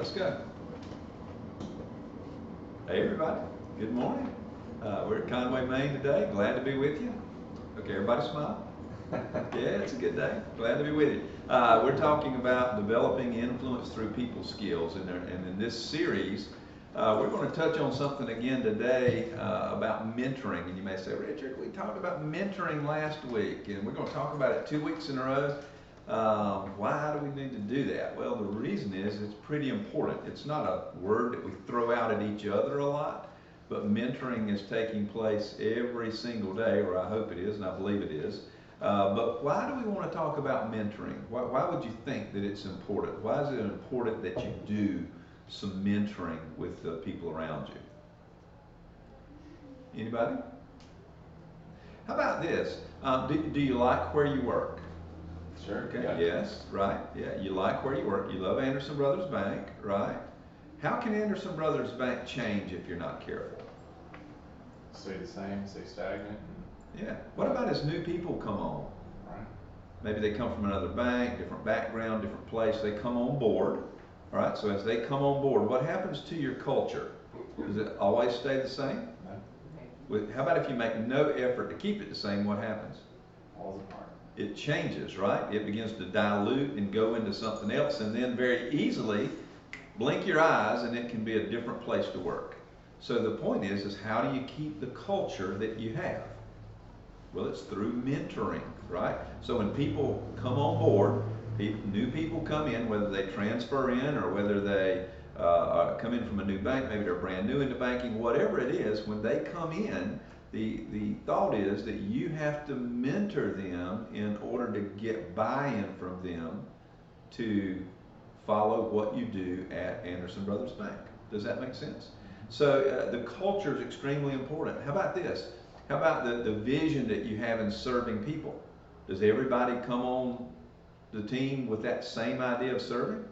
Let's go. Hey everybody, good morning. We're at Conway, Maine today. Glad to be with you. Okay, everybody smile. Yeah, it's a good day. Glad to be with you. We're talking about developing influence through people skills, and in this series, we're going to touch on something again today about mentoring. And you may say, Richard, we talked about mentoring last week, and we're going to talk about it 2 weeks in a row. Why do we need to do that? Well, the reason is it's pretty important. It's not a word that we throw out at each other a lot, but mentoring is taking place every single day, or I hope it is, and I believe it is. But why do we want to talk about mentoring? Why would you think that it's important? Why is it important that you do some mentoring with the people around you? Anybody? How about this? Do you like where you work? Sure. Okay, Yeah. yes, right, yeah, you like where you work, you love Anderson Brothers Bank, right? How can Anderson Brothers Bank change if you're not careful? Stay the same, stay stagnant. Yeah, what about as new people come on? Right. Maybe they come from another bank, different background, different place, they come on board, all right, so as they come on board, what happens to your culture? Does it always stay the same? No. How about if you make no effort to keep it the same, what happens? Falls apart. It changes, right? It begins to dilute and go into something else, and then very easily blink your eyes and it can be a different place to work. So the point is how do you keep the culture that you have? Well, it's through mentoring, right? So when people come on board, new people come in, whether they transfer in or whether they come in from a new bank, maybe they're brand new into banking, whatever it is, when they come in, the thought is that you have to mentor them in order to get buy-in from them to follow what you do at Anderson Brothers Bank. Does that make sense? So the culture is extremely important. How about this? How about the vision that you have in serving people? Does everybody come on the team with that same idea of serving?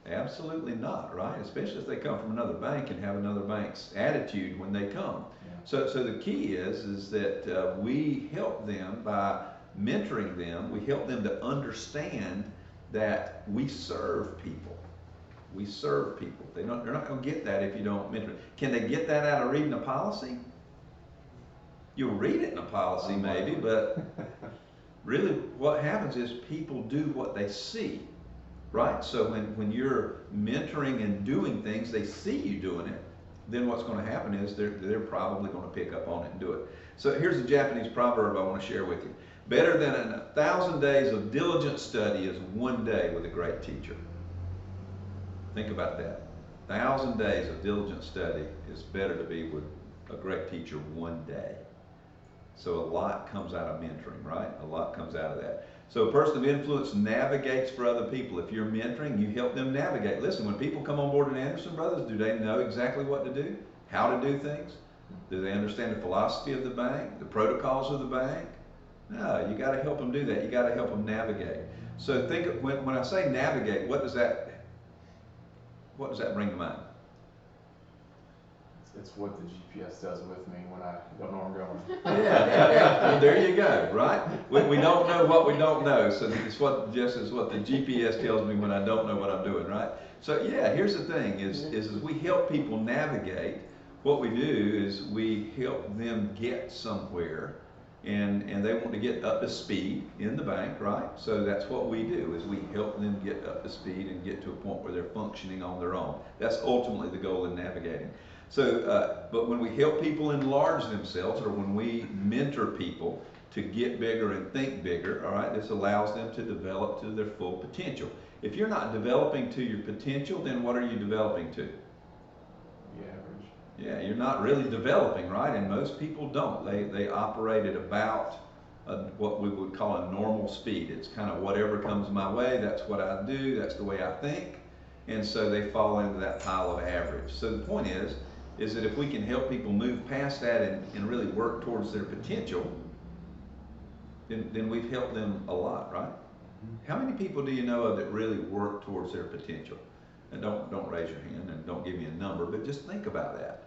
Absolutely not, right? Especially if they come from another bank and have another bank's attitude when they come. So the key is that we help them by mentoring them. We help them to understand that we serve people. We serve people. They're not going to get that if you don't mentor. Can they get that out of reading a policy? You'll read it in a policy maybe, but really what happens is people do what they see, right? So when you're mentoring and doing things, they see you doing it, then what's going to happen is they're probably going to pick up on it and do it. So here's a Japanese proverb I want to share with you. Better than 1,000 days of diligent study is one day with a great teacher. Think about that. 1,000 days of diligent study is better to be with a great teacher one day. So a lot comes out of mentoring, right? A lot comes out of that. So a person of influence navigates for other people. If you're mentoring, you help them navigate. Listen, when people come on board at Anderson Brothers, do they know exactly what to do? How to do things? Do they understand the philosophy of the bank, the protocols of the bank? No, you got to help them do that. You got to help them navigate. So think of, when I say navigate, what does that bring to mind? It's what the GPS does with me when I don't know where I'm going. Yeah. Well, there you go, right? We don't know what we don't know, so it's what the GPS tells me when I don't know what I'm doing, right? So yeah, here's the thing: is we help people navigate. What we do is we help them get somewhere, and they want to get up to speed in the bank, right? So that's what we do: is we help them get up to speed and get to a point where they're functioning on their own. That's ultimately the goal in navigating. So, but when we help people enlarge themselves, or when we mentor people to get bigger and think bigger, all right, this allows them to develop to their full potential. If you're not developing to your potential, then what are you developing to? The average. Yeah, you're not really developing, right? And most people don't. They operate at about what we would call a normal speed. It's kind of whatever comes my way, that's what I do, that's the way I think. And so they fall into that pile of average. So the point is that if we can help people move past that and really work towards their potential, then we've helped them a lot, right? How many people do you know of that really work towards their potential? And don't raise your hand and don't give me a number, but just think about that.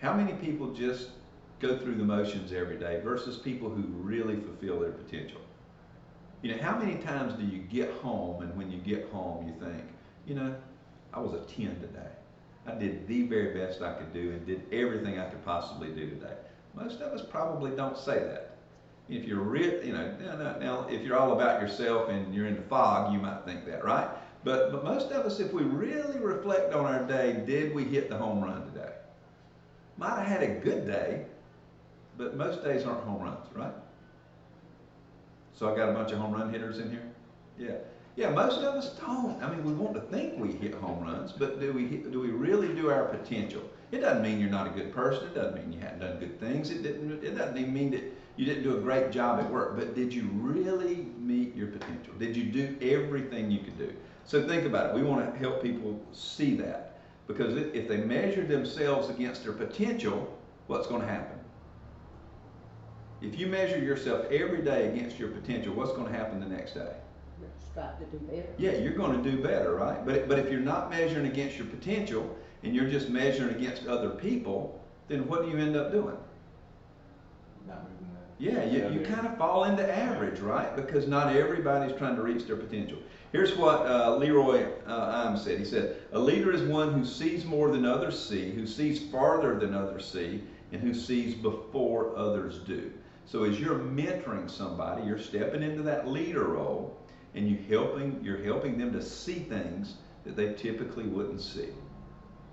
How many people just go through the motions every day versus people who really fulfill their potential? You know, how many times do you get home and when you get home you think, you know, I was a 10 today. I did the very best I could do and did everything I could possibly do today. Most of us probably don't say that. If you're real, now if you're all about yourself and you're in the fog, you might think that, right? But most of us, if we really reflect on our day, did we hit the home run today? Might have had a good day, but most days aren't home runs, right? So I got a bunch of home run hitters in here? Yeah. Yeah, most of us don't. I mean, we want to think we hit home runs, but do we really do our potential? It doesn't mean you're not a good person. It doesn't mean you haven't done good things. It doesn't even mean that you didn't do a great job at work. But did you really meet your potential? Did you do everything you could do? So think about it. We want to help people see that, because if they measure themselves against their potential, what's going to happen? If you measure yourself every day against your potential, what's going to happen the next day? Strive to do better. Yeah, you're going to do better, right? But if you're not measuring against your potential and you're just measuring against other people, then what do you end up doing? Not moving that. Yeah, you kind of fall into average, right? Because not everybody's trying to reach their potential. Here's what Leroy Imes said. He said, a leader is one who sees more than others see, who sees farther than others see, and who sees before others do. So as you're mentoring somebody, you're stepping into that leader role, and you're helping them to see things that they typically wouldn't see,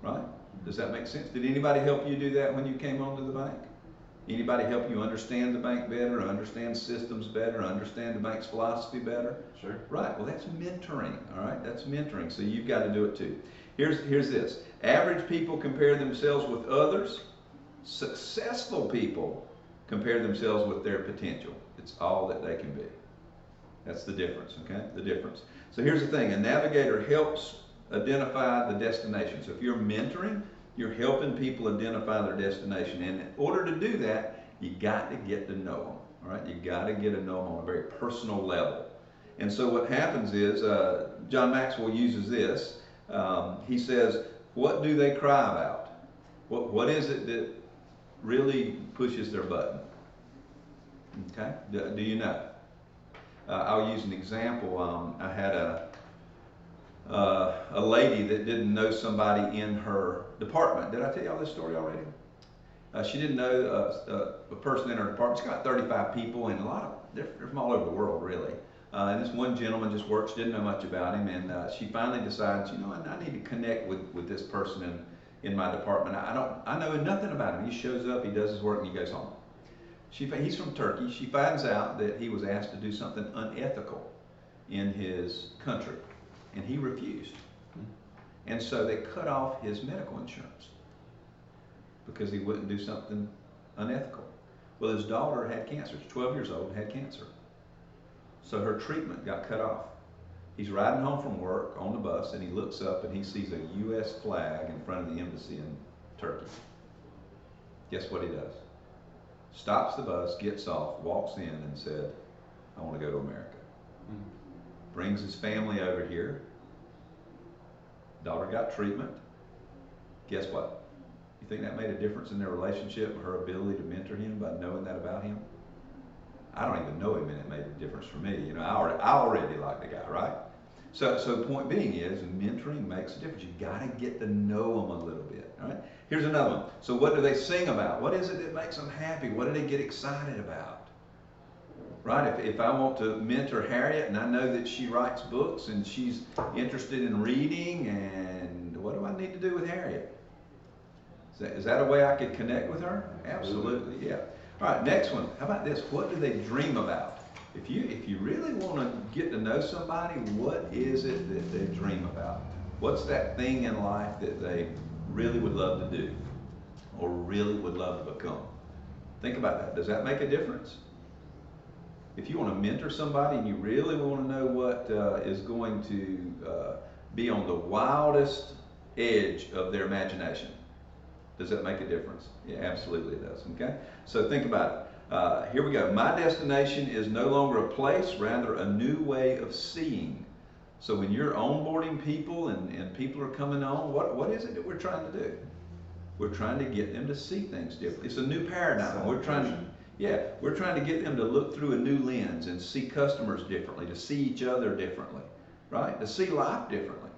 right? Does that make sense? Did anybody help you do that when you came onto the bank? Anybody help you understand the bank better, understand systems better, understand the bank's philosophy better? Sure. Right, well that's mentoring, all right? That's mentoring, so you've got to do it too. Here's this. Average people compare themselves with others. Successful people compare themselves with their potential. It's all that they can be. That's the difference, okay? The difference. So here's the thing. A navigator helps identify the destination. So if you're mentoring, you're helping people identify their destination. And in order to do that, you got to get to know them, all right? You got to get to know them on a very personal level. And so what happens is, John Maxwell uses this. He says, what do they cry about? What is it that really pushes their button? Okay? Do you know? I'll use an example. I had a lady that didn't know somebody in her department. Did I tell y'all this story already? She didn't know a person in her department. She's got 35 people, and they're from all over the world, really. And this one gentleman just works, didn't know much about him, and she finally decides, I need to connect with this person in my department. I know nothing about him. He shows up, he does his work, and he goes home. He's from Turkey. She finds out that he was asked to do something unethical in his country, and he refused. And so they cut off his medical insurance because he wouldn't do something unethical. Well, his daughter had cancer. She's 12 years old, had cancer. So her treatment got cut off. He's riding home from work on the bus, and he looks up and he sees a U.S. flag in front of the embassy in Turkey. Guess what he does? Stops the bus, gets off, walks in and said, I want to go to America. Brings his family over here. Daughter got treatment. Guess what? You think that made a difference in their relationship and her ability to mentor him by knowing that about him? I don't even know him, and it made a difference for me. I already like the guy, right? So the point being is, mentoring makes a difference. You got to get to know them a little bit, all right? Here's another one. So what do they sing about? What is it that makes them happy? What do they get excited about? Right? If I want to mentor Harriet and I know that she writes books and she's interested in reading, and what do I need to do with Harriet? Is that a way I could connect with her? Absolutely, yeah. All right, next one. How about this? What do they dream about? If you really want to get to know somebody, what is it that they dream about? What's that thing in life that they really would love to do or really would love to become? Think about that. Does that make a difference? If you want to mentor somebody and you really want to know what is going to be on the wildest edge of their imagination, does that make a difference? Yeah, absolutely it does, okay? So think about it. Here we go. My destination is no longer a place, rather a new way of seeing. So when you're onboarding people and people are coming on, what is it that we're trying to do? We're trying to get them to see things differently. It's a new paradigm. We're trying to get them to look through a new lens and see customers differently, to see each other differently, right? To see life differently.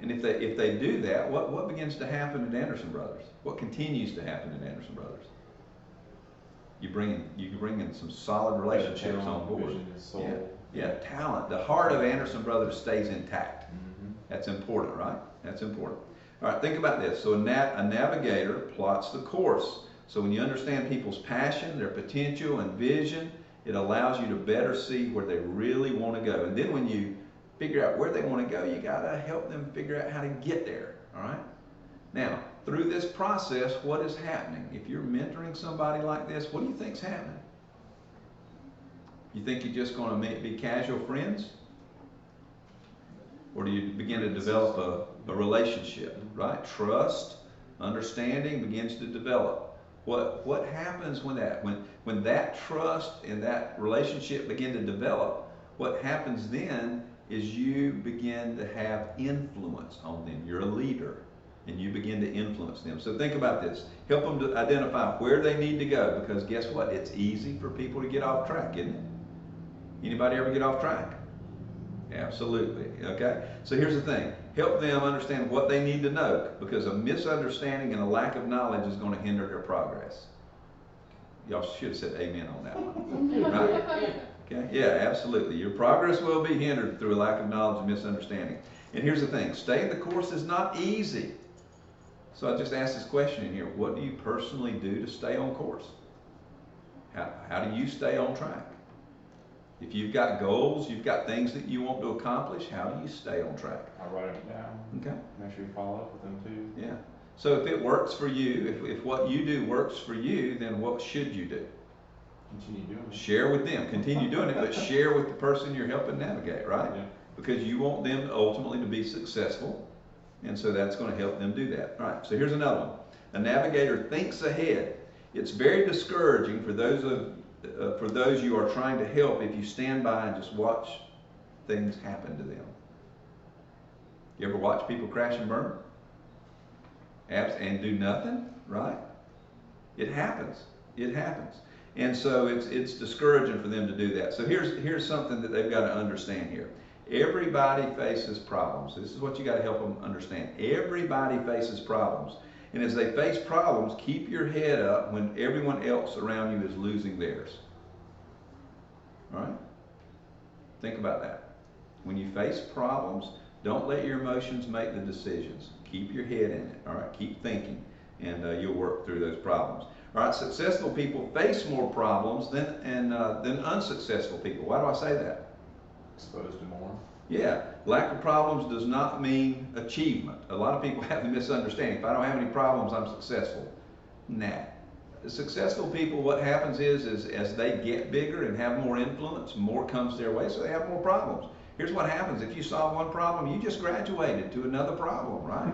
And if they do that, what begins to happen at Anderson Brothers? What continues to happen at Anderson Brothers? You can bring in some solid relationships on board. Vision is soul. Yeah, talent. The heart of Anderson Brothers stays intact. Mm-hmm. That's important, right? That's important. All right, think about this. So a navigator plots the course. So when you understand people's passion, their potential, and vision, it allows you to better see where they really want to go. And then when you figure out where they want to go, you got to help them figure out how to get there. All right? Now, through this process, what is happening? If you're mentoring somebody like this, what do you think's happening? You think you're just going to be casual friends? Or do you begin to develop a relationship, right? Trust, understanding begins to develop. What happens when that trust and that relationship begin to develop? What happens then is you begin to have influence on them. You're a leader, and you begin to influence them. So think about this. Help them to identify where they need to go, because guess what? It's easy for people to get off track, isn't it? Anybody ever get off track? Absolutely. Okay? So here's the thing. Help them understand what they need to know, because a misunderstanding and a lack of knowledge is going to hinder their progress. Y'all should have said amen on that one. Right? Okay? Yeah, absolutely. Your progress will be hindered through a lack of knowledge and misunderstanding. And here's the thing. Staying the course is not easy. So I just asked this question in here. What do you personally do to stay on course? How do you stay on track? If you've got goals, you've got things that you want to accomplish, how do you stay on track? I write them down. Okay. Make sure you follow up with them too. Yeah. So if it works for you, if what you do works for you, then what should you do? Continue doing it. Share with them. Continue doing it, but share with the person you're helping navigate, right? Yeah. Because you want them ultimately to be successful, and so that's going to help them do that. All right, so here's another one. A navigator thinks ahead. It's very discouraging for those you are trying to help if you stand by and just watch things happen to them. You ever watch people crash and burn? And do nothing, right? It happens. It happens. And so it's discouraging for them to do that. So here's something that they've got to understand here. Everybody faces problems. This is what you got to help them understand. Everybody faces problems. And as they face problems, keep your head up when everyone else around you is losing theirs. All right? Think about that. When you face problems, don't let your emotions make the decisions. Keep your head in it. All right? Keep thinking, and you'll work through those problems. All right? Successful people face more problems than unsuccessful people. Why do I say that? Exposed to more. Yeah, lack of problems does not mean achievement. A lot of people have the misunderstanding. If I don't have any problems, I'm successful. Nah. Successful people, what happens is as they get bigger and have more influence, more comes their way, so they have more problems. Here's what happens. If you solve one problem, you just graduated to another problem, right?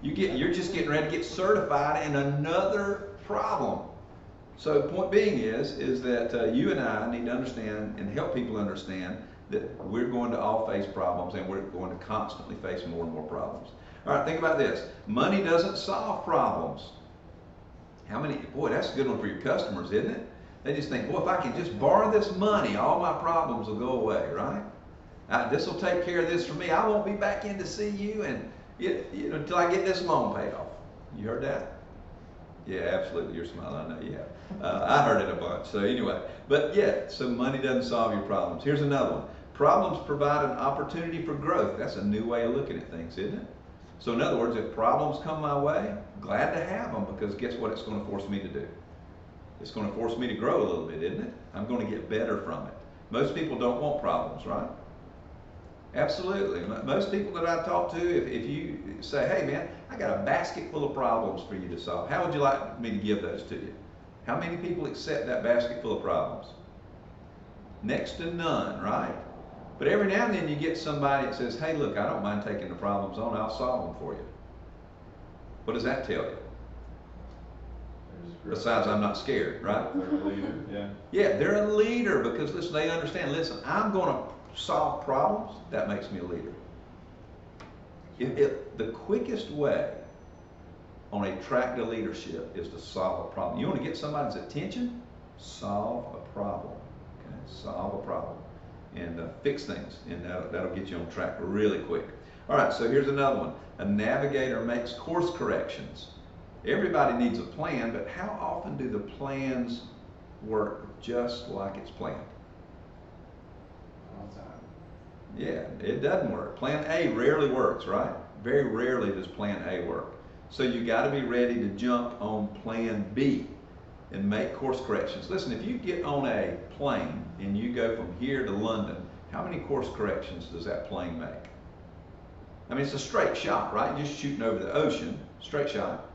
You're just getting ready to get certified in another problem. So the point being is that you and I need to understand and help people understand that we're going to all face problems, and we're going to constantly face more and more problems. All right, think about this. Money doesn't solve problems. Boy, that's a good one for your customers, isn't it? They just think, boy, if I can just borrow this money, all my problems will go away, right? This will take care of this for me. I won't be back in to see you until I get this loan paid off. You heard that? Yeah, absolutely. You're smiling. I know you have. I heard it a bunch. So anyway, but yeah, so money doesn't solve your problems. Here's another one. Problems provide an opportunity for growth. That's a new way of looking at things, isn't it? So in other words, if problems come my way, glad to have them, because guess what it's going to force me to do? It's going to force me to grow a little bit, isn't it? I'm going to get better from it. Most people don't want problems, right? Absolutely. Most people that I talk to, if you say, hey man, I got a basket full of problems for you to solve, how would you like me to give those to you? How many people accept that basket full of problems? Next to none, right? But every now and then you get somebody that says, hey look, I don't mind taking the problems on, I'll solve them for you. What does that tell you? Besides, I'm not scared, right? They're a leader, yeah. Yeah, they're a leader because listen, they understand, listen, I'm going to solve problems. That makes me a leader. The quickest way on a track to leadership is to solve a problem. You want to get somebody's attention? Solve a problem. Okay? Solve a problem. And fix things. And that'll get you on track really quick. All right, so here's another one. A navigator makes course corrections. Everybody needs a plan, but how often do the plans work just like it's planned? All the time. Yeah, it doesn't work. Plan A rarely works, right? Very rarely does plan A work. So you got to be ready to jump on plan B and make course corrections. Listen, if you get on a plane and you go from here to London, how many course corrections does that plane make? I mean, it's a straight shot, right? Just shooting over the ocean, straight shot.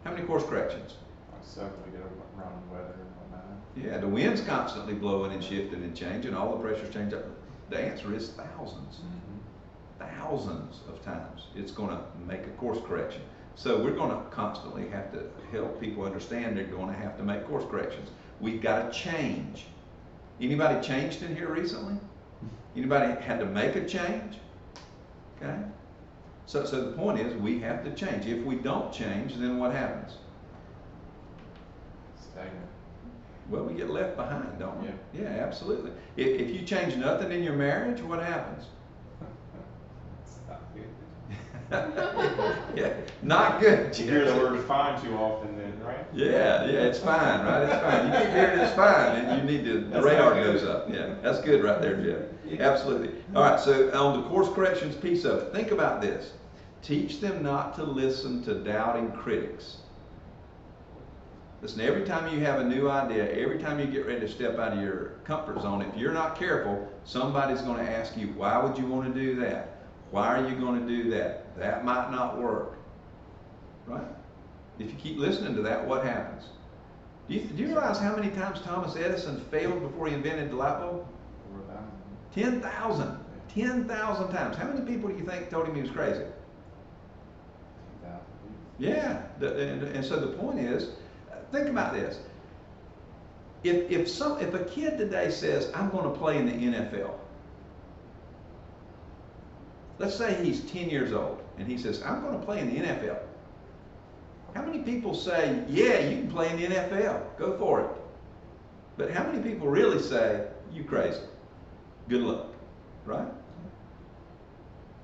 How many course corrections? Like suck when we get around the weather and whatnot. Yeah, the wind's constantly blowing and shifting and changing. All the pressures change up. The answer is thousands. Thousands of times it's going to make a course correction. So we're going to constantly have to help people understand they're going to have to make course corrections. We've got to change. Anybody changed in here recently? Anybody had to make a change? Okay? So the point is we have to change. If we don't change, then what happens? Stagnant. Well, we get left behind, don't we? Yeah. Yeah, absolutely. If you change nothing in your marriage, what happens? It's not good. Yeah, not good. You hear the word fine too often then, right? Yeah, it's fine, right? It's fine. You keep hearing it's fine, and you need to, the That's radar not good. goes up. Yeah, that's good right there, Jeff. Absolutely. All right, so on the course corrections piece of it, think about this. Teach them not to listen to doubting critics. Listen, every time you have a new idea, every time you get ready to step out of your comfort zone, if you're not careful, somebody's going to ask you, why would you want to do that? Why are you going to do that? That might not work. Right? If you keep listening to that, what happens? Do you realize how many times Thomas Edison failed before he invented the light bulb? 4,000. 10,000. 10,000 times. How many people do you think told him he was crazy? 10,000. Yeah. And so the point is, think about this. If a kid today says, I'm going to play in the NFL, let's say he's 10 years old and he says, I'm going to play in the NFL. How many people say, yeah, you can play in the NFL, go for it? But how many people really say, you crazy, good luck, right?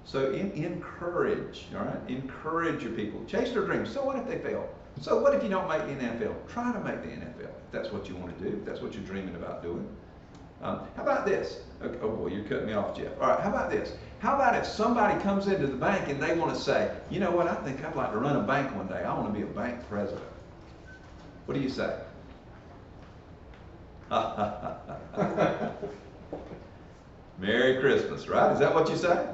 So encourage, all right? Encourage your people. Chase their dreams. So what if they fail? So what if you don't make the NFL? Try to make the NFL if that's what you want to do, if that's what you're dreaming about doing. How about this? Okay, oh boy, you're cutting me off, Jeff. All right, how about this? How about if somebody comes into the bank and they want to say, you know what, I think I'd like to run a bank one day. I want to be a bank president. What do you say? Merry Christmas, right? Is that what you say?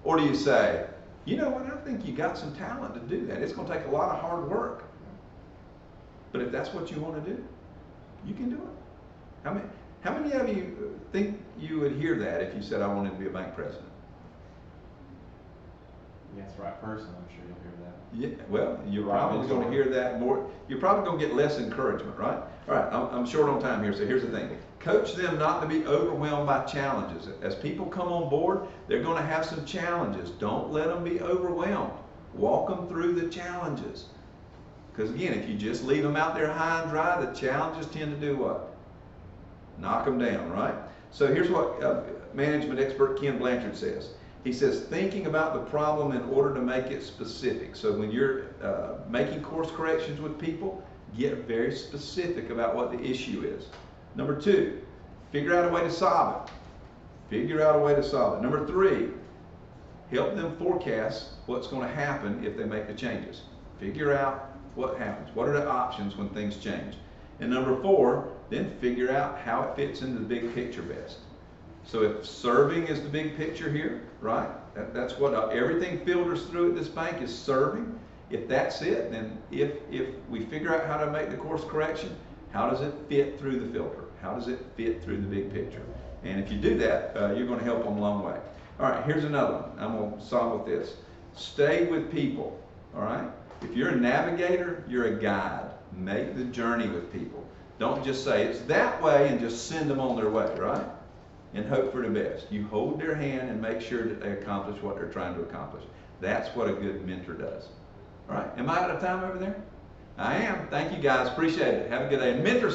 Or do you say, you know what, I think you got some talent to do that. It's going to take a lot of hard work. But if that's what you want to do, you can do it. How many of you think you would hear that if you said, I wanted to be a bank president? Yes, the right person, I'm sure you'll hear that. Yeah, well, you're Right, probably going to hear that more. You're probably going to get less encouragement, right? All right, I'm short on time here, so here's the thing. Coach them not to be overwhelmed by challenges. As people come on board, they're going to have some challenges. Don't let them be overwhelmed. Walk them through the challenges. Because again, if you just leave them out there high and dry, the challenges tend to do what? Knock them down, right? So here's what management expert Ken Blanchard says. He says, thinking about the problem in order to make it specific. So when you're making course corrections with people, get very specific about what the issue is. Number 2, figure out a way to solve it. Figure out a way to solve it. Number 3, help them forecast what's going to happen if they make the changes. Figure out what happens. What are the options when things change? And number 4, then figure out how it fits into the big picture best. So if serving is the big picture here, right? That's what everything filters through at this bank is serving. If that's it, then if we figure out how to make the course correction, how does it fit through the filter? How does it fit through the big picture? And if you do that, you're going to help them a long way. All right, here's another one. I'm going to solve with this. Stay with people, all right? If you're a navigator, you're a guide. Make the journey with people. Don't just say it's that way and just send them on their way, right? And hope for the best. You hold their hand and make sure that they accomplish what they're trying to accomplish. That's what a good mentor does. All right, am I out of time over there? I am. Thank you guys. Appreciate it. Have a good day. And mentor